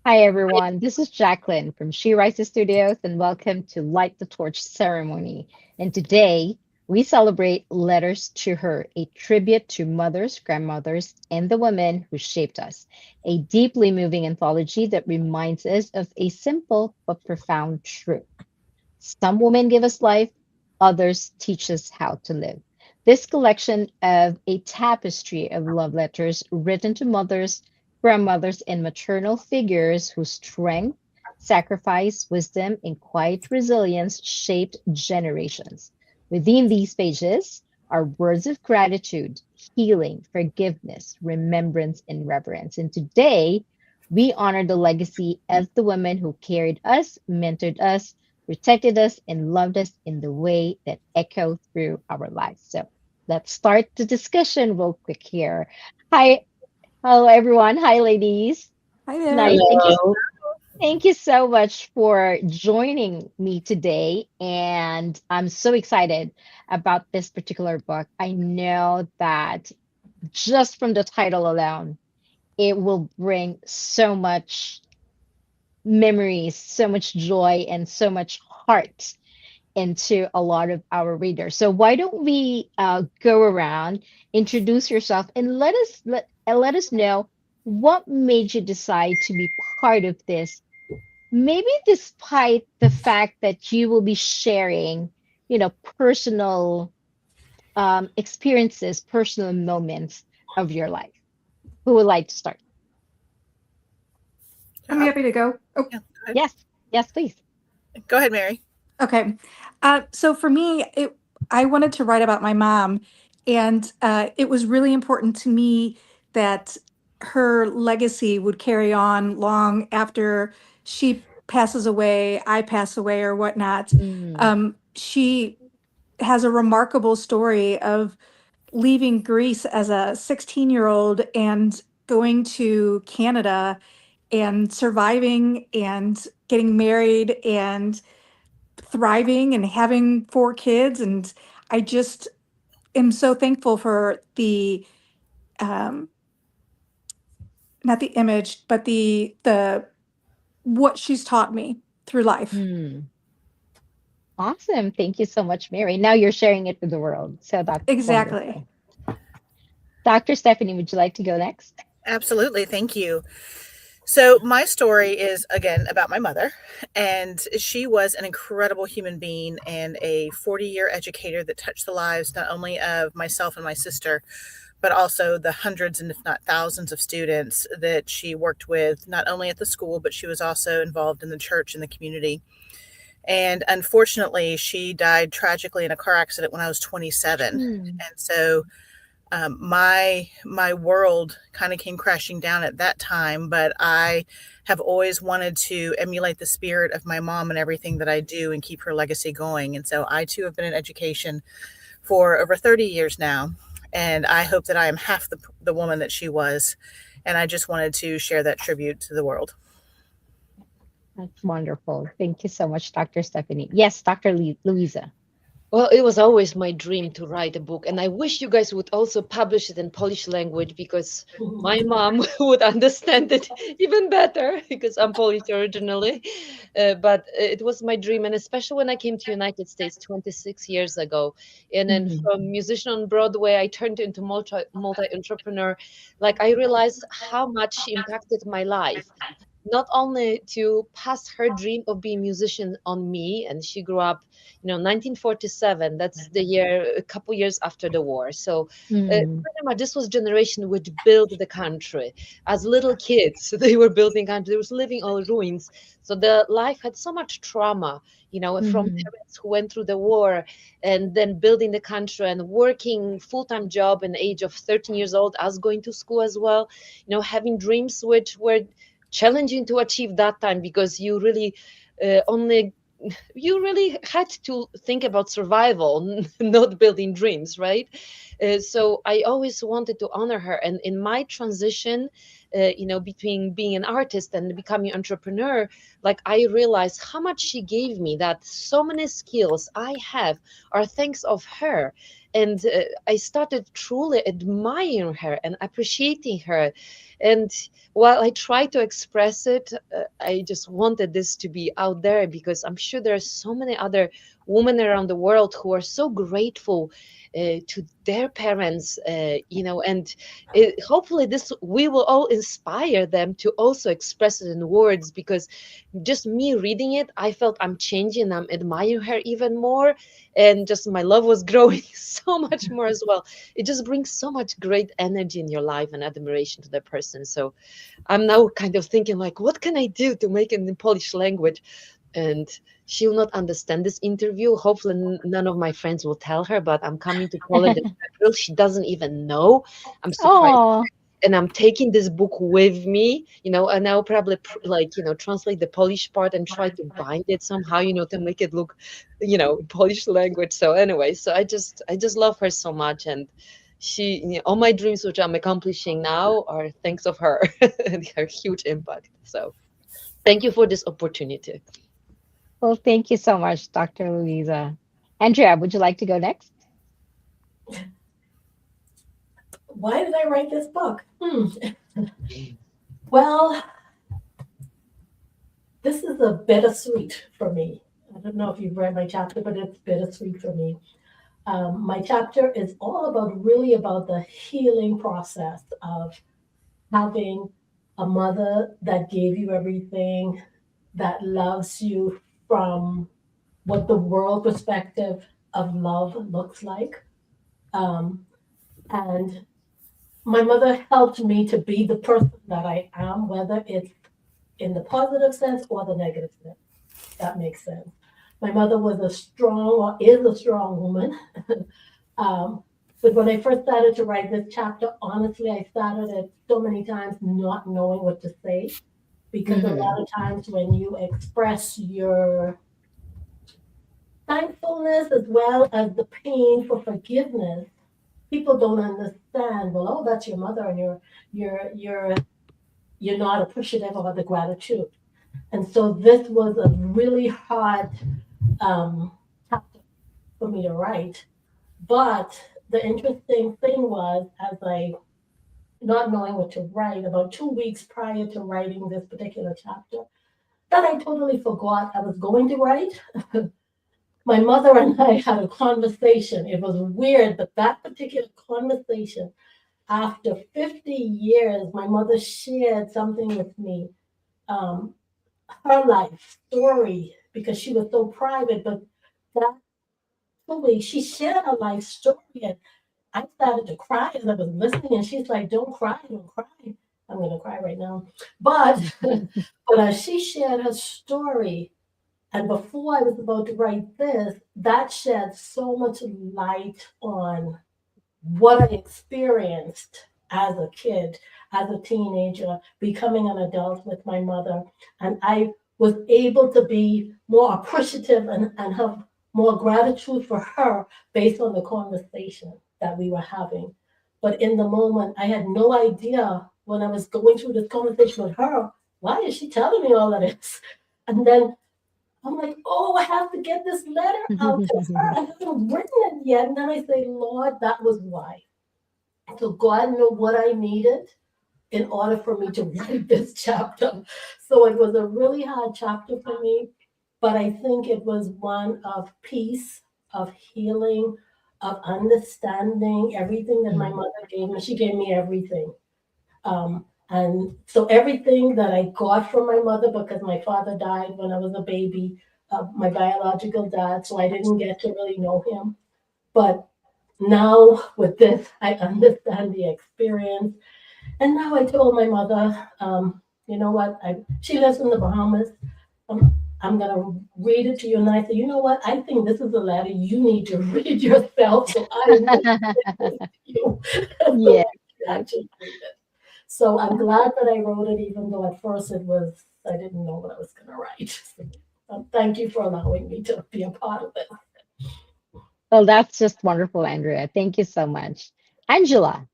Hi, everyone. This is Jacqueline from She Rises Studios, and welcome to Light the Torch ceremony. And today we celebrate Letters to Her, a tribute to mothers, grandmothers, and the women who shaped us. A deeply moving anthology that reminds us of a simple but profound truth. Some women give us life, others teach us how to live. This collection of a tapestry of love letters written to mothers, grandmothers, and maternal figures whose strength, sacrifice, wisdom, and quiet resilience shaped generations. Within these pages are words of gratitude, healing, forgiveness, remembrance, and reverence. And today, we honor the legacy of the women who carried us, mentored us, protected us, and loved us in the way that echoed through our lives. So let's start the discussion real quick here. Hi, hello everyone. Hi, ladies. Hi there. Nice. Hello. Thank you so much for joining me today. And I'm so excited about this particular book. I know that just from the title alone, it will bring so much memories, so much joy, and so much heart into a lot of our readers. So why don't we go around, introduce yourself, and let us know what made you decide to be part of this. Maybe despite the fact that you will be sharing, personal experiences, personal moments of your life. Who would like to start? I'm happy to go. Oh, Yeah, Yes, yes, please. go ahead, Mary. okay. So for me, I wanted to write about my mom, and it was really important to me that her legacy would carry on long after she passes away, I pass away, or whatnot. Mm, She has a remarkable story of leaving Greece as a 16-year-old and going to Canada and surviving and getting married and thriving and having four kids. And I just am so thankful for the um, not the image, but the what she's taught me through life. mm. Awesome. Thank you so much, Mary. Now you're sharing it with the world. So that's Exactly. wonderful. Dr. Stephanie, would you like to go next? Absolutely. Thank you. So, my story is again about my mother, and she was an incredible human being and a 40-year educator that touched the lives not only of myself and my sister, but also the hundreds and if not thousands of students that she worked with, not only at the school, but she was also involved in the church and the community. And unfortunately, she died tragically in a car accident when I was 27. Mm, And so my world kind of came crashing down at that time, but I have always wanted to emulate the spirit of my mom and everything that I do and keep her legacy going. And so I too have been in education for over 30 years now, and I hope that I am half the woman that she was. And I just wanted to share that tribute to the world. that's wonderful. Thank you so much, Dr. Stephanie. Yes, Dr. Louisa. Well, it was always my dream to write a book, and I wish you guys would also publish it in Polish language because my mom would understand it even better because I'm Polish originally. But it was my dream, and especially when I came to United States 26 years ago, and then Mhm. from musician on Broadway, I turned into multi entrepreneur. Like I realized how much she impacted my life, not only to pass her dream of being a musician on me, and she grew up 1947, that's the year, a couple years after the war. So Mm, pretty much this was generation which built the country as little kids. They were building country, they was living on ruins. So the life had so much trauma, from mhm. parents who went through the war and then building the country and working full-time job in the age of 13 years old, as going to school as well, having dreams which were challenging to achieve that time because only you really had to think about survival, not building dreams, right? So I always wanted to honor her, and in my transition, between being an artist and becoming entrepreneur, like I realized how much she gave me, that so many skills I have are thanks of her. And I started truly admiring her and appreciating her. And while I try to express it, I just wanted this to be out there, because I'm sure there are so many other women around the world who are so grateful to their parents, and hopefully this we will all inspire them to also express it in words, because just me reading it, I felt I'm changing, I'm admiring her even more, and just my love was growing so much more as well. It just brings so much great energy in your life and admiration to the person. So I'm now kind of thinking like, what can I do to make it in Polish language? And she'll not understand this interview. Hopefully, none of my friends will tell her, but I'm coming to Poland in April. She doesn't even know. I'm surprised. Oh, And I'm taking this book with me, and I'll probably translate the Polish part and try to bind it somehow, to make it look, Polish language. So anyway, so I just love her so much. And she, all my dreams, which I'm accomplishing now, are thanks of her and her huge impact. So thank you for this opportunity. well, thank you so much, Dr. Louisa. Andrea, would you like to go next? Why did I write this book? Well, this is a bittersweet for me. I don't know if you've read my chapter, but it's bittersweet for me. My chapter is all about really about the healing process of having a mother that gave you everything, that loves you from what the world perspective of love looks like. Um, and my mother helped me to be the person that I am, whether it's in the positive sense or the negative sense. That makes sense. My mother was a strong, or is a strong woman. um, but when I first started to write this chapter, honestly, I started it so many times not knowing what to say, because a Mm-hmm. lot of times when you express your thankfulness as well as the pain for forgiveness, people don't understand. Well, oh, that's your mother, and you're not appreciative of the gratitude. And so this was a really hard chapter for me to write. But the interesting thing was, as I not knowing what to write, about 2 weeks prior to writing this particular chapter, that I totally forgot I was going to write. My mother and I had a conversation. It was weird, but that particular conversation, after 50 years, my mother shared something with me, um, her life story, because she was so private. But that fully, she shared her life story, and I started to cry as I was listening. And she's like, "Don't cry, don't cry." I'm gonna cry right now. But but as she shared her story, and before I was about to write this, that shed so much light on what I experienced as a kid, as a teenager, becoming an adult with my mother. And I was able to be more appreciative and have more gratitude for her based on the conversation that we were having. But in the moment, I had no idea when I was going through this conversation with her, why is she telling me all of this? And then I'm like, oh, I have to get this letter out to her. I haven't written it yet. And then I say, Lord, that was why. So God knew what I needed in order for me to write this chapter. So it was a really hard chapter for me, but I think it was one of peace, of healing, of understanding everything that my mother gave me. She gave me everything. And so everything that I got from my mother, because my father died when I was a baby, my biological dad, so I didn't get to really know him. But now with this, I understand the experience. And now I told my mother, you know what? She lives in the Bahamas. I'm going to read it to you. And I said, you know what? I think this is a letter you need to read yourself. So I will read this to you so Yeah. you can actually read it. So I'm glad that I wrote it, even though at first I didn't know what I was going to write. So, thank you for allowing me to be a part of it. Well, that's just wonderful, Andrea. Thank you so much. Angela.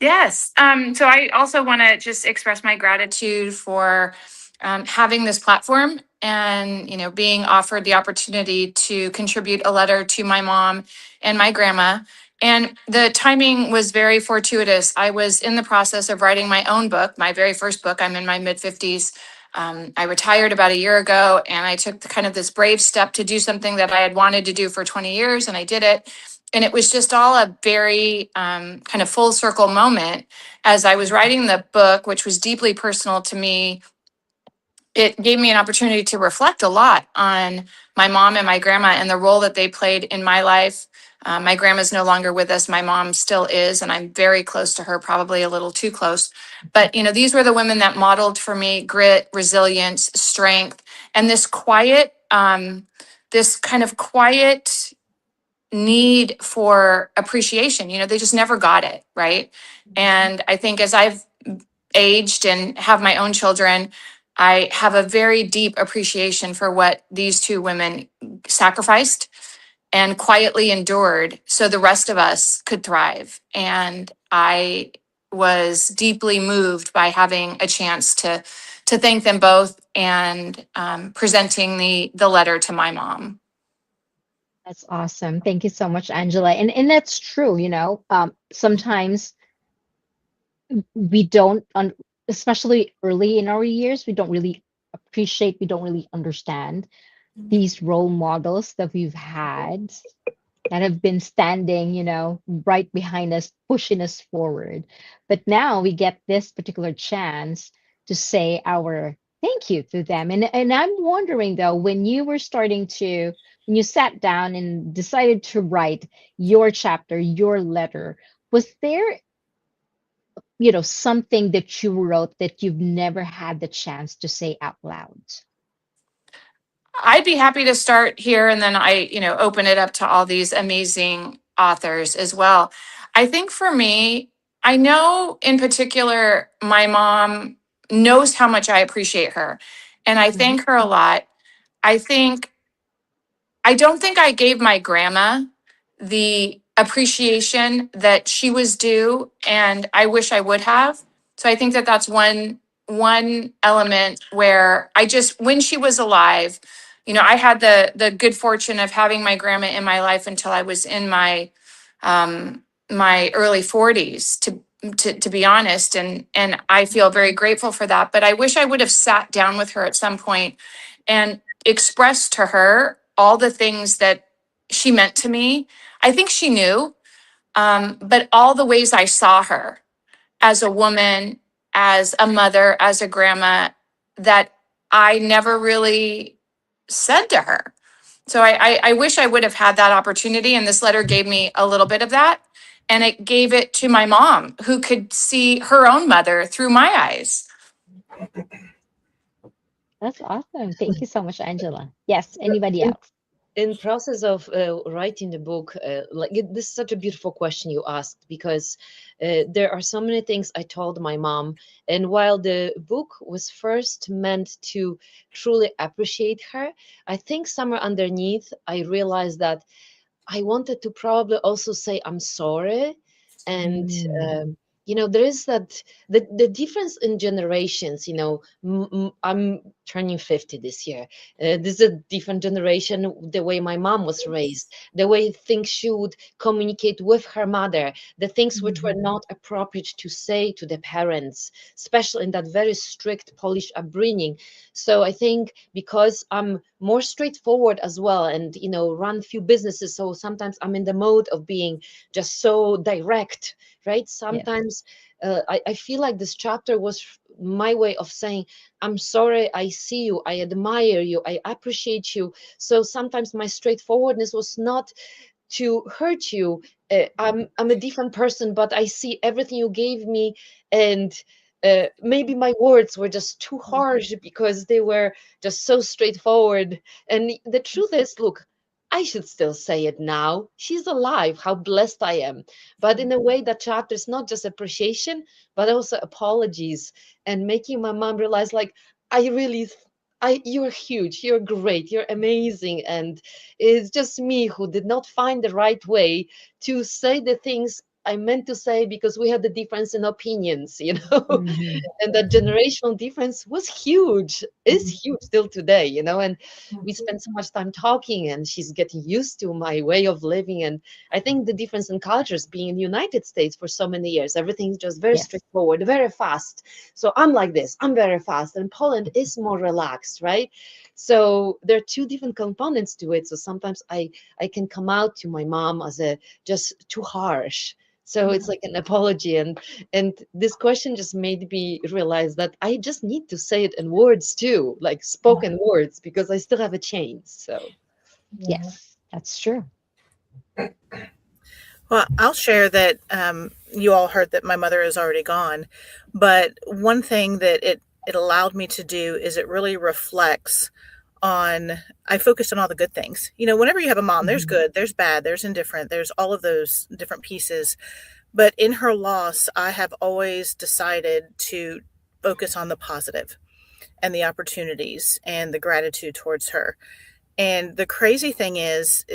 Yes. So I also want to just express my gratitude for having this platform and, being offered the opportunity to contribute a letter to my mom and my grandma. And the timing was very fortuitous. I was in the process of writing my own book, my very first book. I'm in my mid 50s. I retired about a year ago, and I took kind of this brave step to do something that I had wanted to do for 20 years, and I did it. And it was just all a very kind of full circle moment. As I was writing the book, which was deeply personal to me, it gave me an opportunity to reflect a lot on my mom and my grandma and the role that they played in my life. My grandma's no longer with us. My mom still is, and I'm very close to her, probably a little too close. But, these were the women that modeled for me grit, resilience, strength, and this kind of quiet need for appreciation. They just never got it, right? And I think as I've aged and have my own children, I have a very deep appreciation for what these two women sacrificed and quietly endured so the rest of us could thrive. And I was deeply moved by having a chance to thank them both and presenting the letter to my mom. That's awesome. Thank you so much, Angela. And that's true, sometimes we don't, especially early in our years, we don't really appreciate, we don't really understand these role models that we've had that have been standing, right behind us, pushing us forward. But now we get this particular chance to say our thank you to them. And I'm wondering though, when you sat down and decided to write your chapter, your letter, was there, something that you wrote that you've never had the chance to say out loud? I'd be happy to start here, and then I, open it up to all these amazing authors as well. I think for me, I know in particular, my mom knows how much I appreciate her, and I thank her a lot. I think I don't think I gave my grandma the appreciation that she was due, and I wish I would have. So I think that that's one element where I just, when she was alive, I had the good fortune of having my grandma in my life until I was in my early 40s, to be honest, and I feel very grateful for that. But I wish I would have sat down with her at some point and expressed to her all the things that she meant to me. I think she knew, but all the ways I saw her as a woman, as a mother, as a grandma, that I never really said to her. So I wish I would have had that opportunity. And this letter gave me a little bit of that. And it gave it to my mom, who could see her own mother through my eyes. That's awesome. Thank you so much, Angela. Yes, anybody in, else? in process of writing the book, this is such a beautiful question you asked, because there are so many things I told my mom. And while the book was first meant to truly appreciate her, I think somewhere underneath I realized that I wanted to probably also say I'm sorry. And there is that the difference in generations. I'm turning 50 this year. This is a different generation. The way my mom was raised, the way things she would communicate with her mother, the things which were not appropriate to say to the parents, especially in that very strict Polish upbringing. So I think because I'm more straightforward as well, and run few businesses, so sometimes I'm in the mode of being just so direct, right? Sometimes I feel like this chapter was my way of saying, I'm sorry, I see you, I admire you, I appreciate you. So sometimes my straightforwardness was not to hurt you. I'm a different person, but I see everything you gave me, and maybe my words were just too harsh because they were just so straightforward. And the truth is, look, I should still say it now. She's alive. How blessed I am. But in a way, that chapter is not just appreciation, but also apologies, and making my mom realize, like, I really, you're huge, you're great, you're amazing. And it's just me who did not find the right way to say the things I meant to say, because we had the difference in opinions, you know. Mhm. And that generational difference was huge, is huge still today, you know. And we spent so much time talking, and she's getting used to my way of living. And I think the difference in cultures, being in the United States for so many years, everything's just very Yes. straightforward, very fast. So I'm like this, I'm very fast. And Poland is more relaxed, right? So there are two different components to it. So sometimes I can come out to my mom as a just too harsh. So it's like an apology. And this question just made me realize that I just need to say it in words too, like spoken words, because I still have a change. So Yes, that's true. Well, I'll share that you all heard that my mother is already gone, but one thing that it allowed me to do is it really reflects on, I focused on all the good things. You know, whenever you have a mom, there's Mhm. good, there's bad, there's indifferent, there's all of those different pieces. But in her loss, I have always decided to focus on the positive and the opportunities and the gratitude towards her. And the crazy thing is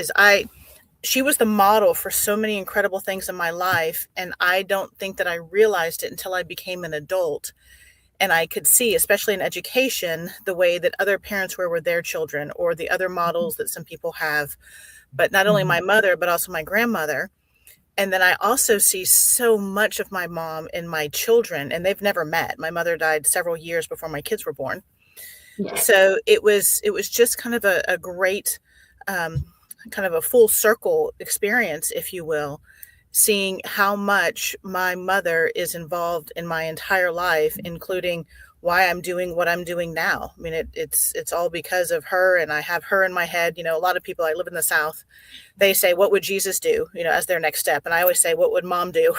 she was the model for so many incredible things in my life, and I don't think that I realized it until I became an adult, and I could see, especially in education, the way that other parents were with their children, or the other models that some people have, but not only my mother but also my grandmother. And then I also see so much of my mom in my children, and they've never met. My mother died several years before my kids were born. So it was just kind of a great um, kind of a full circle experience, if you will, seeing how much my mother is involved in my entire life, including why I'm doing what I'm doing now. I mean, it's all because of her, and I have her in my head. You know, a lot of people, I live in the South, they say, what would Jesus do, you know, as their next step? And I always say, what would mom do?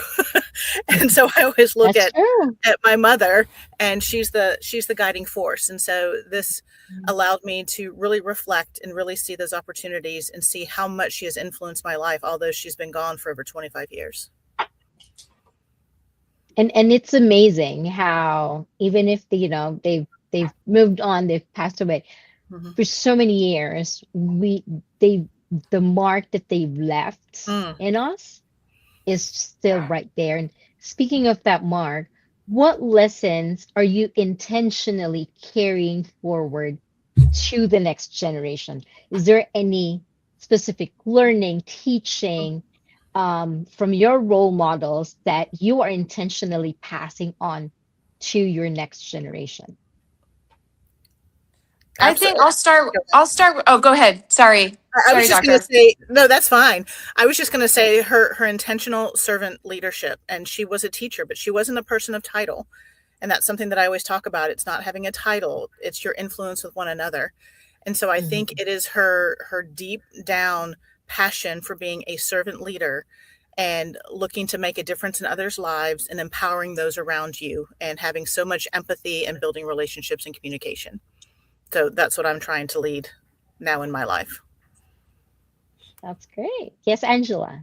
And so I always look That's true. at my mother, and she's the guiding force. And so this allowed me to really reflect and really see those opportunities and see how much she has influenced my life, although she's been gone for over 25 years. And it's amazing how even if they've moved on, they've passed away Mhm. for so many years, they the mark that they've left Mm. in us is still right there. And speaking of that mark, what lessons are you intentionally carrying forward to the next generation? Is there any specific learning, teaching from your role models that you are intentionally passing on to your next generation? I think Absolutely. Oh, go ahead. Sorry. I was Sorry, just going to doctor. say, no, that's fine. I was just going to say her intentional servant leadership, and she was a teacher, but she wasn't a person of title. And that's something that I always talk about. It's not having a title, it's your influence with one another. And so I think it is her deep down passion for being a servant leader and looking to make a difference in others' lives and empowering those around you and having so much empathy and building relationships and communication. So that's what I'm trying to lead now in my life. That's great. Yes, Angela.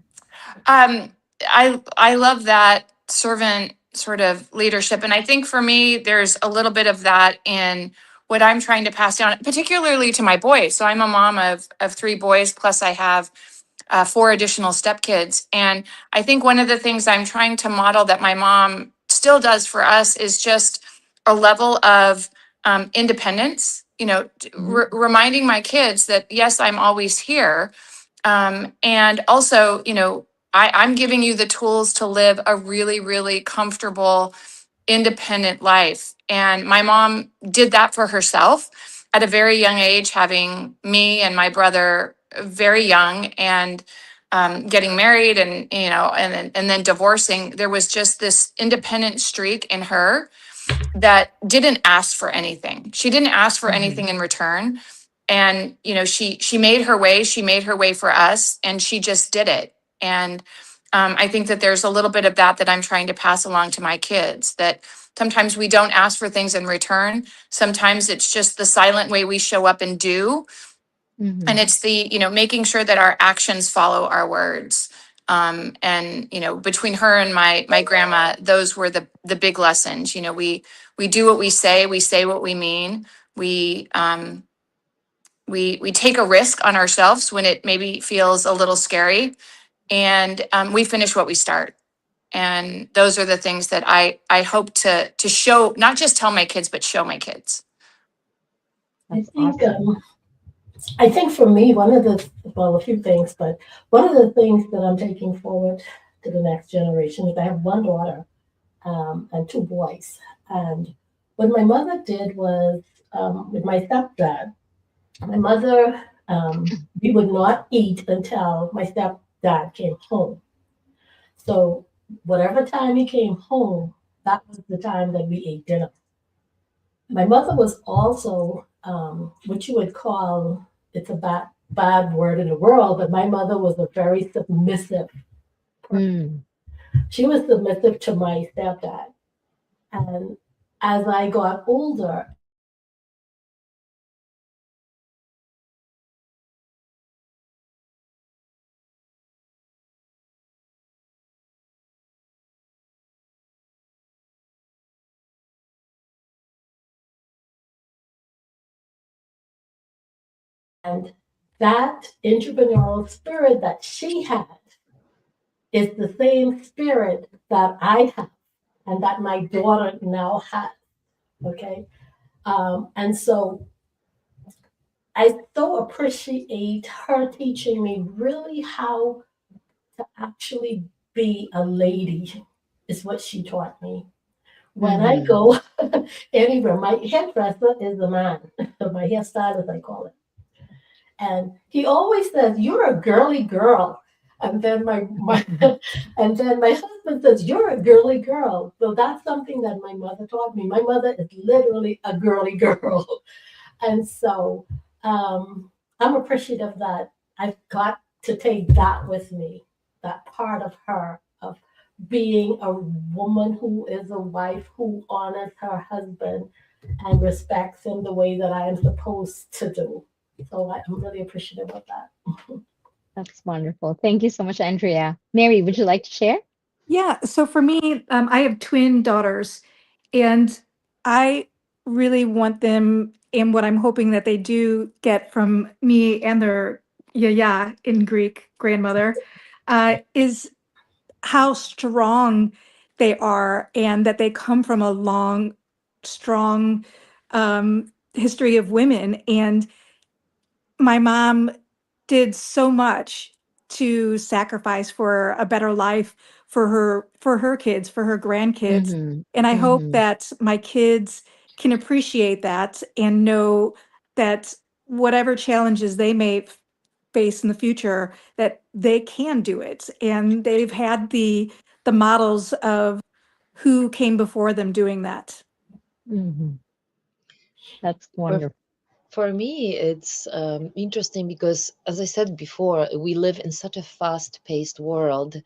Um, I love that servant sort of leadership, and I think for me, there's a little bit of that in what I'm trying to pass down, particularly to my boys. So I'm a mom of three boys, plus I have four additional stepkids, and I think one of the things I'm trying to model that my mom still does for us is just a level of independence. You know, reminding my kids that yes, I'm always here, and also, you know, I'm giving you the tools to live a really, really comfortable, independent life. And my mom did that for herself at a very young age, having me and my brother very young, and getting married, and and then divorcing. There was just this independent streak in her that didn't ask for anything. She didn't ask for anything in return. And she made her way. She made her way for us, and she just did it. And I think that there's a little bit of that I'm trying to pass along to my kids. That sometimes we don't ask for things in return. Sometimes it's just the silent way we show up and do, and Mhm. it's the making sure that our actions follow our words. And between her and my grandma, those were the big lessons. We do what we say what we mean. We take a risk on ourselves when it maybe feels a little scary, and we finish what we start. And those are the things that I hope to show, not just tell my kids, but show my kids. I That's think awesome. I think for me, one of the, well, a few things, but one of the things that I'm taking forward to the next generation is I have one daughter and two boys. And what my mother did was, with my stepdad, my mother, we would not eat until my stepdad came home. So whatever time he came home, that was the time that we ate dinner. My mother was also what you would call, it's a bad word in the world, but my mother was a very submissive person. Mm. She was submissive to my stepdad. And as I got older, and that entrepreneurial spirit that she had is the same spirit that I have and that my daughter now has. Okay. And so I so appreciate her teaching me really how to actually be a lady, is what she taught me. When I Mm-hmm. go anywhere, my hairdresser is a man, my hairstylist, I call it. And he always says, "You're a girly girl." And then my and then my husband says, "You're a girly girl." So that's something that my mother taught me. My mother is literally a girly girl. And so I'm appreciative that I've got to take that with me, that part of her, of being a woman who is a wife who honors her husband and respects him the way that I am supposed to do. So I'm really appreciative of that. That's wonderful. Thank you so much, Andrea. Mary, would you like to share? Yeah. So for me, I have twin daughters, and I really want them, and what I'm hoping that they do get from me and their yaya in Greek grandmother, is how strong they are, and that they come from a long, strong history of women. And my mom did so much to sacrifice for a better life for her kids, for her grandkids. Mm-hmm. And I hope Mm-hmm. that my kids can appreciate that and know that whatever challenges they may face in the future, that they can do it. And they've had the models of who came before them doing that. Mm-hmm. That's For wonderful. for me, it's interesting because, as I said before, we live in such a fast-paced world,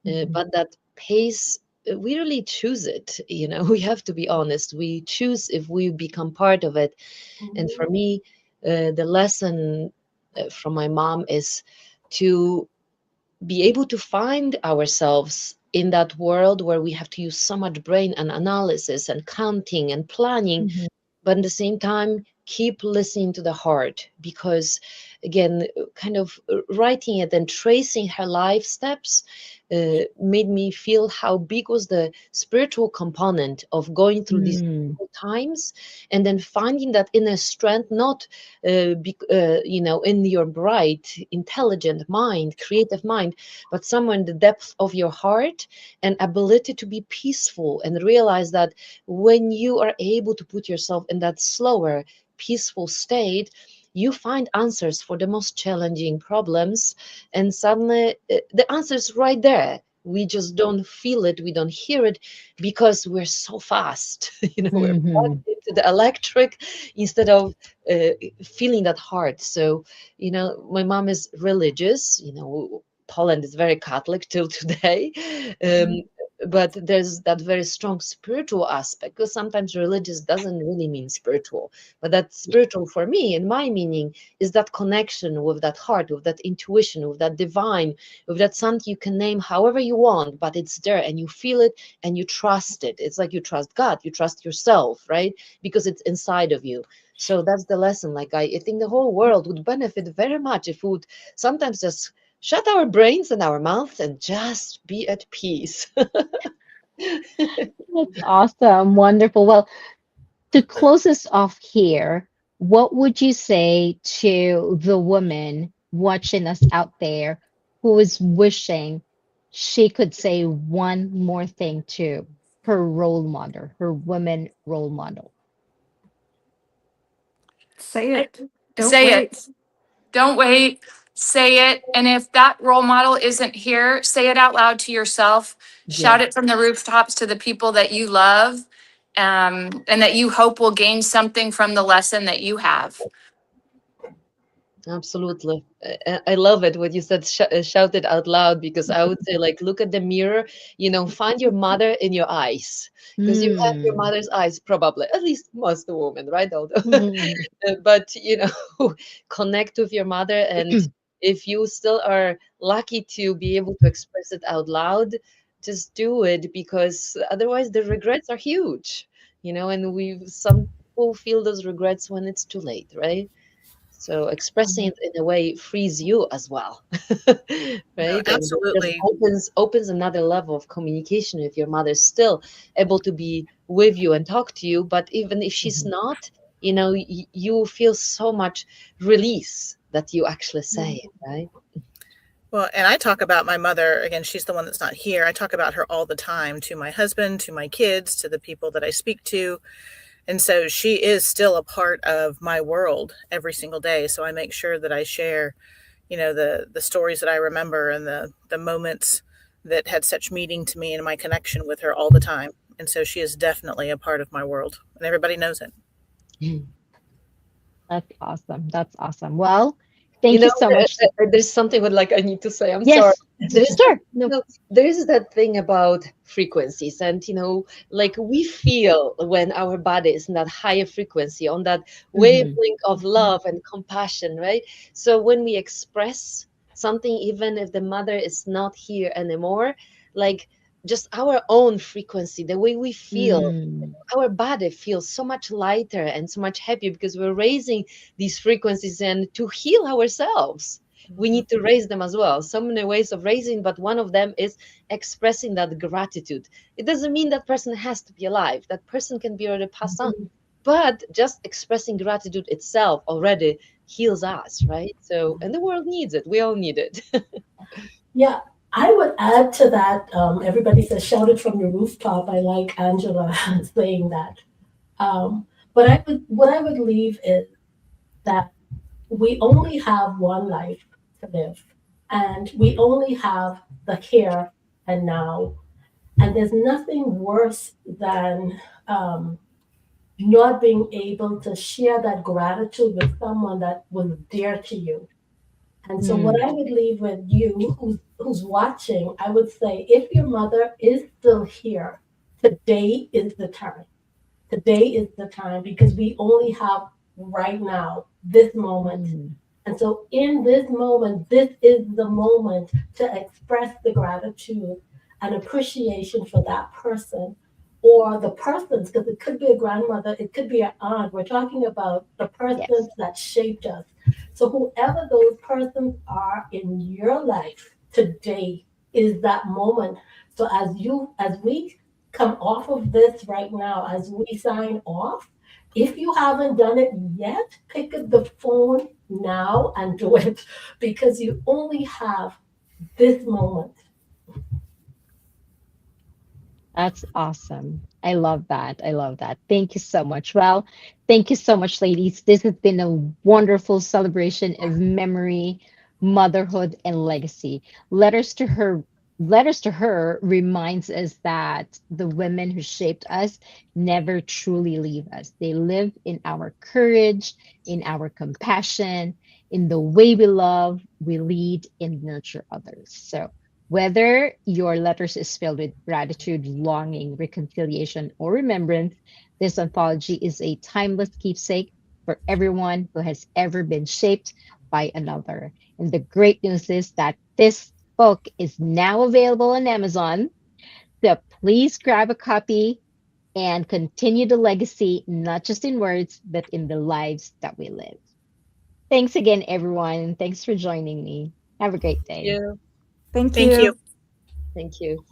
Mm-hmm. but that pace, we really choose it. We have to be honest. We choose if we become part of it. And for Mhm. me, the lesson from my mom is to be able to find ourselves in that world where we have to use so much brain and analysis and counting and planning, Mm-hmm. but at the same time keep listening to the heart. Because again, kind of writing it and tracing her life steps made me feel how big was the spiritual component of going through these Mm-hmm. times, and then finding that inner strength, not in your bright intelligent mind, creative mind, but somewhere in the depth of your heart, and ability to be peaceful, and realize that when you are able to put yourself in that slower, peaceful state, you find answers for the most challenging problems. And suddenly, the answer's right there. We just don't feel it, we don't hear it, because we're so fast. We're Mm-hmm. plugged into the electric instead of uh, feeling that heart. So, my mom is religious. Poland is very Catholic till today. Um, but there's that very strong spiritual aspect, because sometimes religious doesn't really mean spiritual, but that spiritual for me, in my meaning, is that connection with that heart, with that intuition, with that divine, with that something you can name however you want, but it's there and you feel it and you trust it. It's like you trust God, you trust yourself, right? Because it's inside of you. So that's the lesson. Like I think the whole world would benefit very much if we would sometimes just shut our brains and our mouths and just be at peace. That's awesome. Wonderful. Well, to close us off here, what would you say to the woman watching us out there who is wishing she could say one more thing to her role model, her woman role model? Say it. Don't Say it. wait. Don't wait. Say it. And if that role model isn't here, say it out loud to yourself. Yeah. Shout it from the rooftops to the people that you love, and that you hope will gain something from the lesson that you have. Absolutely. I love it when you said shout it out loud, because I would say, like, look at the mirror, find your mother in your eyes, because you have your Hmm. mother's eyes, probably, at least most women, right? Although, but, connect with your mother. And if you still are lucky to be able to express it out loud, just do it, because otherwise the regrets are huge, and some people feel those regrets when it's too late, right? So expressing it in a way frees you as well, No, right? And it just absolutely. opens another level of communication if your mother's still able to be with you and talk to you. But even if she's not, you feel so much release that you actually say it, right? Well, and I talk about my mother, again, she's the one that's not here. I talk about her all the time to my husband, to my kids, to the people that I speak to. And so she is still a part of my world every single day. So I make sure that I share, the stories that I remember, and the moments that had such meaning to me, and my connection with her all the time. And so she is definitely a part of my world, and everybody knows it. That's awesome. That's awesome. Well, You thank you know, so much. there's something what like I need to say. I'm sorry. Yes, There's sure. No. there is that thing about frequencies, and like we feel when our body is in that higher frequency, on that Mhm. wavelength of love and compassion, right? So when we express something, even if the mother is not here anymore, like just our own frequency, the way we feel, Mm. our body feels so much lighter and so much happier, because we're raising these frequencies, and to heal ourselves we need to raise them as well. So many ways of raising, but one of them is expressing that gratitude. It doesn't mean that person has to be alive, that person can be already passed on, but just expressing gratitude itself already heals us, right? So, and the world needs it, we all need it. Yeah, I would add to that. Everybody says shout it from the rooftop. I like Angela saying that. But what I would leave is that we only have one life to live, and we only have the here and now. And there's nothing worse than not being able to share that gratitude with someone that was dear to you. And so, what Mm. I would leave with you, who's watching, I would say, if your mother is still here, today is the time. Today is the time, because we only have right now, this moment. Mm. And so, in this moment, this is the moment to express the gratitude and appreciation for that person, or the persons, because it could be a grandmother, it could be an aunt. We're talking about the Yes. persons that shaped us. So, whoever those persons are in your life today is that moment. So, as we come off of this right now, as we sign off, if you haven't done it yet, pick up the phone now and do it, because you only have this moment. That's awesome. I love that. I love that. Thank you so much. Well, thank you so much, ladies. This has been a wonderful celebration of memory, motherhood, and legacy. Letters to her. Letters to her reminds us that the women who shaped us never truly leave us. They live in our courage, in our compassion, in the way we love, we lead, and nurture others. So whether your letters is filled with gratitude, longing, reconciliation, or remembrance, this anthology is a timeless keepsake for everyone who has ever been shaped by another. And the great news is that this book is now available on Amazon. So please grab a copy and continue the legacy, not just in words, but in the lives that we live. Thanks again, everyone. Thanks for joining me. Have a great day. Yeah. Thank Thank you. you. Thank you.